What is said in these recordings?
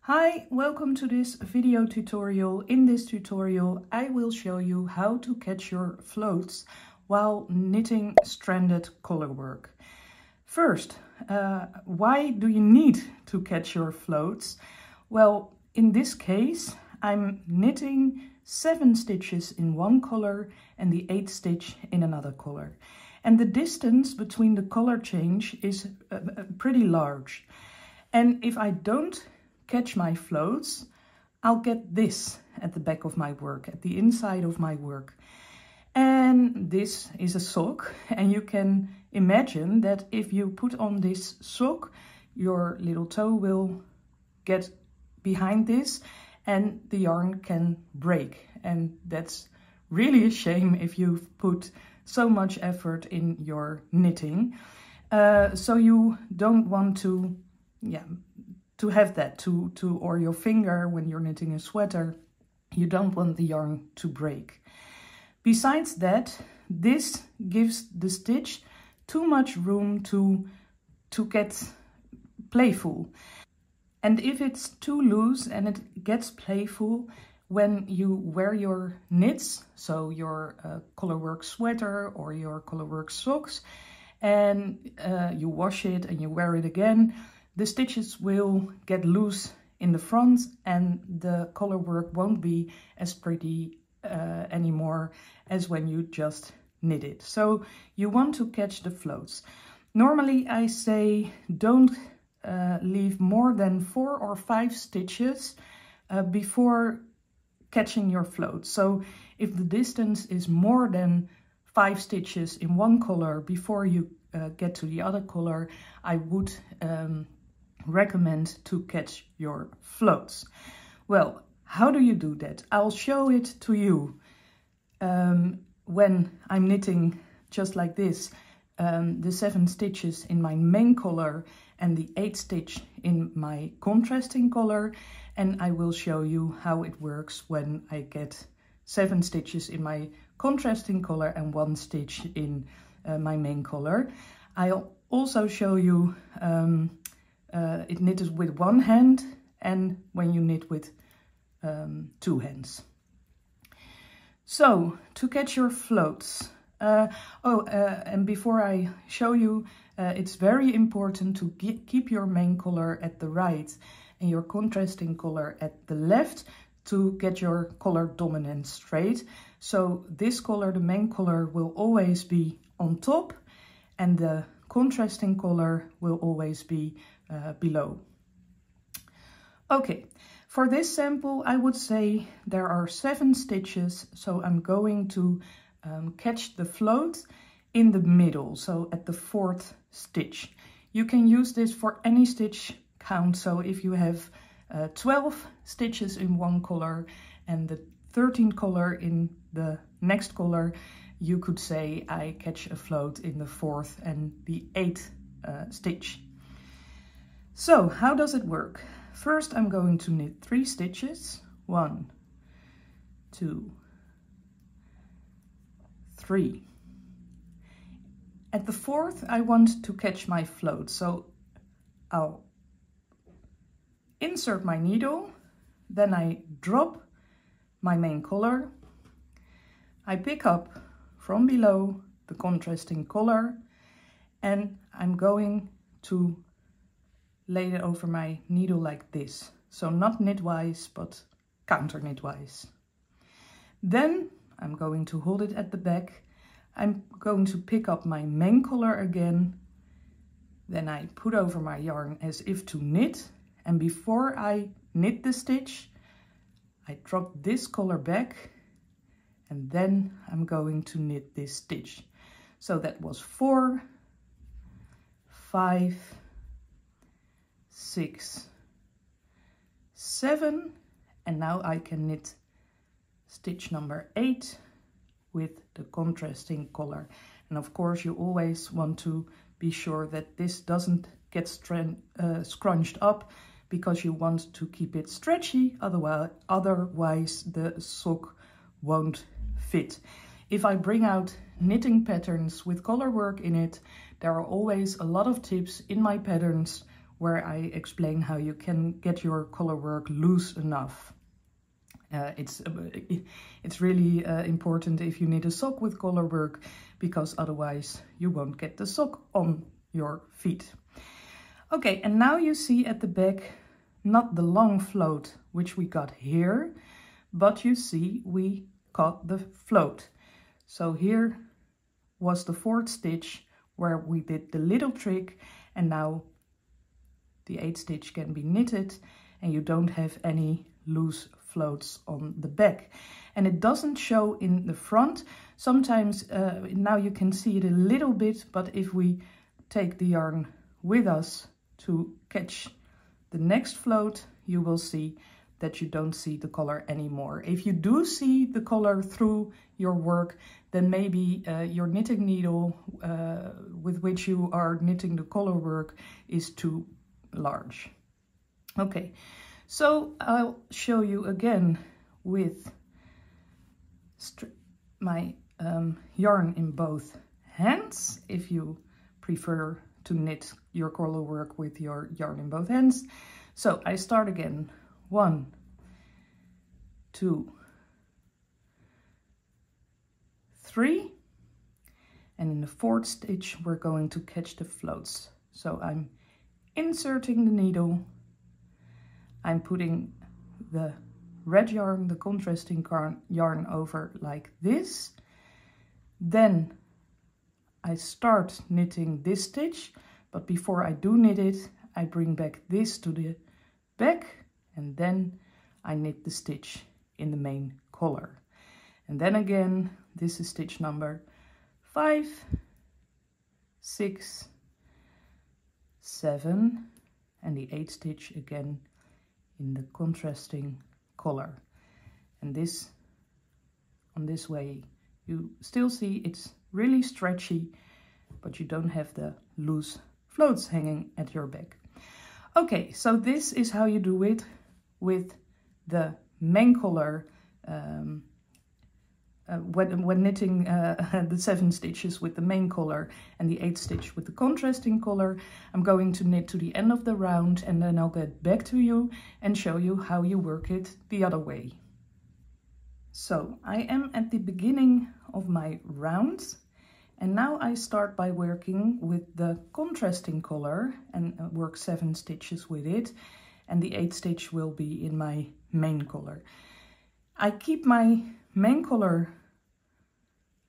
Hi, welcome to this video tutorial. In this tutorial I will show you how to catch your floats while knitting stranded colorwork. First, why do you need to catch your floats? Well, in this case I'm knitting 7 stitches in one color and the 8th stitch in another color. And the distance between the color change is pretty large. And if I don't catch my floats, I'll get this at the back of my work, at the inside of my work. And this is a sock, and you can imagine that if you put on this sock, your little toe will get behind this and the yarn can break. And that's really a shame if you've put so much effort in your knitting. So you don't want to have that or your finger when you're knitting a sweater, you don't want the yarn to break. Besides that, this gives the stitch too much room to get playful. And if it's too loose and it gets playful when you wear your knits, so your Colourwork sweater or your Colourwork socks, and you wash it and you wear it again, the stitches will get loose in the front and the Colourwork won't be as pretty anymore as when you just knit it. So you want to catch the floats. Normally I say don't leave more than 4 or 5 stitches before catching your float. So if the distance is more than 5 stitches in one color before you get to the other color, I would recommend to catch your floats. Well, how do you do that? I'll show it to you when I'm knitting just like this, the 7 stitches in my main color and the 8th stitch in my contrasting color, and I will show you how it works when I get 7 stitches in my contrasting color and 1 stitch in my main color. I'll also show you it knitted with 1 hand and when you knit with 2 hands. So, to catch your floats. And before I show you, it's very important to keep your main color at the right and your contrasting color at the left to get your color dominant straight. So this color, the main color, will always be on top and the contrasting color will always be below. Okay, for this sample I would say there are 7 stitches, so I'm going to catch the float in the middle, so at the 4th stitch. You can use this for any stitch count, so if you have 12 stitches in one color and the 13th color in the next color, you could say I catch a float in the 4th and the 8th stitch. So how does it work? First I'm going to knit 3 stitches, 1, 2, 3. At the 4th I want to catch my float, so I'll insert my needle, then I drop my main color, I pick up from below the contrasting color, and I'm going to lay it over my needle like this. So not knitwise, but counter knitwise. Then I'm going to hold it at the back. I'm going to pick up my main color again. Then I put over my yarn as if to knit. And before I knit the stitch, I drop this color back. And then I'm going to knit this stitch. So that was 4, 5, 6, 7, and now I can knit stitch number 8 with the contrasting color. And of course you always want to be sure that this doesn't get scrunched up, because you want to keep it stretchy, otherwise the sock won't fit. If I bring out knitting patterns with Colourwork in it, there are always a lot of tips in my patterns where I explain how you can get your Colourwork loose enough. It's really important if you need a sock with Colourwork, because otherwise you won't get the sock on your feet. Okay, and now you see at the back not the long float which we got here, but you see we got the float. So here was the 4th stitch where we did the little trick, and now the 8th stitch can be knitted and you don't have any loose floats on the back. And it doesn't show in the front. Sometimes now you can see it a little bit, but if we take the yarn with us to catch the next float, you will see that you don't see the color anymore. If you do see the color through your work, then maybe your knitting needle with which you are knitting the Colourwork is too large. Okay, so I'll show you again with my yarn in both hands, if you prefer to knit your Colourwork with your yarn in both hands. So I start again, 1, 2, 3, and in the 4th stitch we're going to catch the floats. So I'm inserting the needle, I'm putting the red yarn, the contrasting yarn over like this, then I start knitting this stitch, but before I do knit it, I bring back this to the back, and then I knit the stitch in the main collar. And then again, this is stitch number 5, 6, 7, and the 8th stitch again in the contrasting collar. And this, on this way, you still see it's really stretchy, but you don't have the loose floats hanging at your back. Okay, so this is how you do it with the main collar when knitting the 7 stitches with the main collar and the 8th stitch with the contrasting collar. I'm going to knit to the end of the round, and then I'll get back to you and show you how you work it the other way. So I am at the beginning of my round, and now I start by working with the contrasting collar and work 7 stitches with it, and the 8th stitch will be in my main collar. I keep my main collar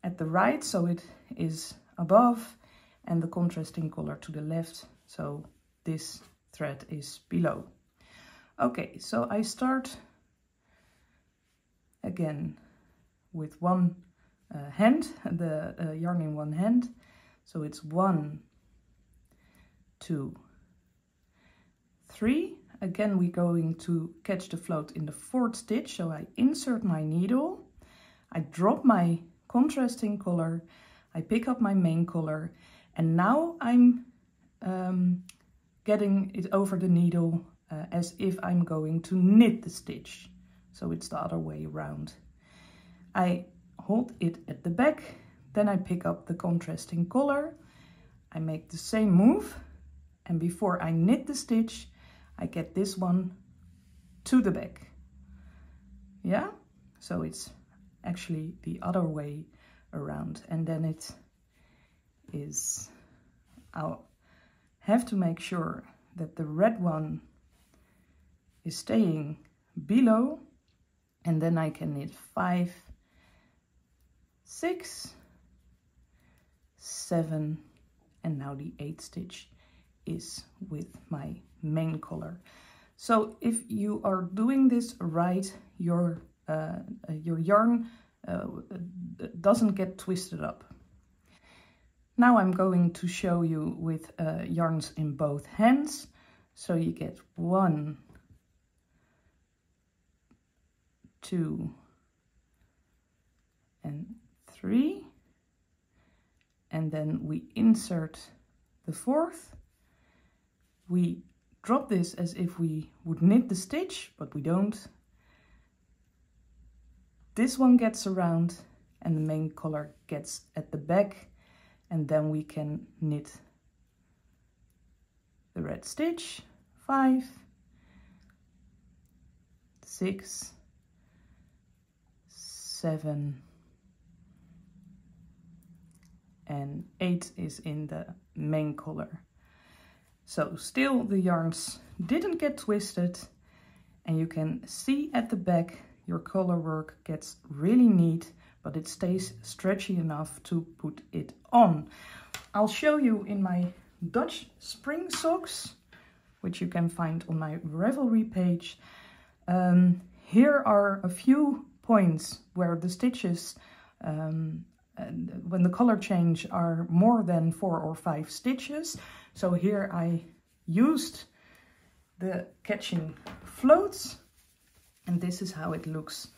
at the right, so it is above, and the contrasting collar to the left, so this thread is below. Okay, so I start again with one hand, the yarn in one hand, so it's 1, 2, 3. Again, we're going to catch the float in the 4th stitch, so I insert my needle, I drop my contrasting collar, I pick up my main collar, and now I'm getting it over the needle as if I'm going to knit the stitch. So it's the other way around. I hold it at the back, then I pick up the contrasting collar, I make the same move, and before I knit the stitch, I get this one to the back. Yeah, so it's actually the other way around, and then it is, I'll have to make sure that the red one is staying below, and then I can knit 5, 6, 7, and now the 8th stitch is with my main collar. So if you are doing this right, your yarn doesn't get twisted up. Now I'm going to show you with yarns in both hands. So you get 1, 2, and 3, and then we insert the 4th. We drop this as if we would knit the stitch, but we don't. This one gets around and the main collar gets at the back, and then we can knit the red stitch, 5, 6, 7, and 8 is in the main color. So still the yarns didn't get twisted, and you can see at the back your color work gets really neat, but it stays stretchy enough to put it on. I'll show you in my Dutch spring socks, which you can find on my Ravelry page. Here are a few points where the stitches, when the color change, are more than 4 or 5 stitches. So here I used the catching floats, and this is how it looks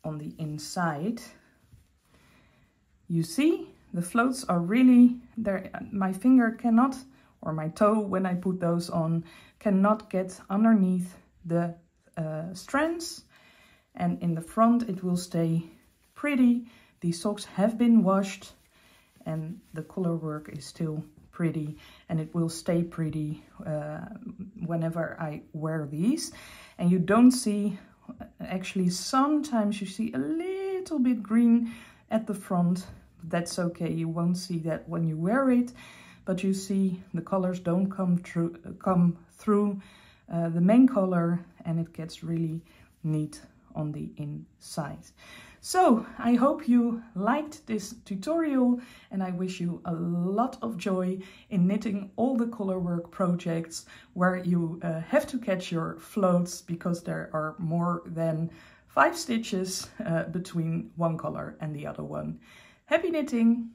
on the inside. You see, the floats are really there. My finger cannot, or my toe when I put those on, cannot get underneath the strands, and in the front it will stay pretty. These socks have been washed and the color work is still pretty, and it will stay pretty whenever I wear these. And you don't see, actually sometimes you see a little bit green at the front. That's okay, you won't see that when you wear it, but you see the colors don't come through the main color, and it gets really neat on the inside. So I hope you liked this tutorial, and I wish you a lot of joy in knitting all the Colourwork projects where you have to catch your floats, because there are more than 5 stitches between one color and the other one. Happy knitting!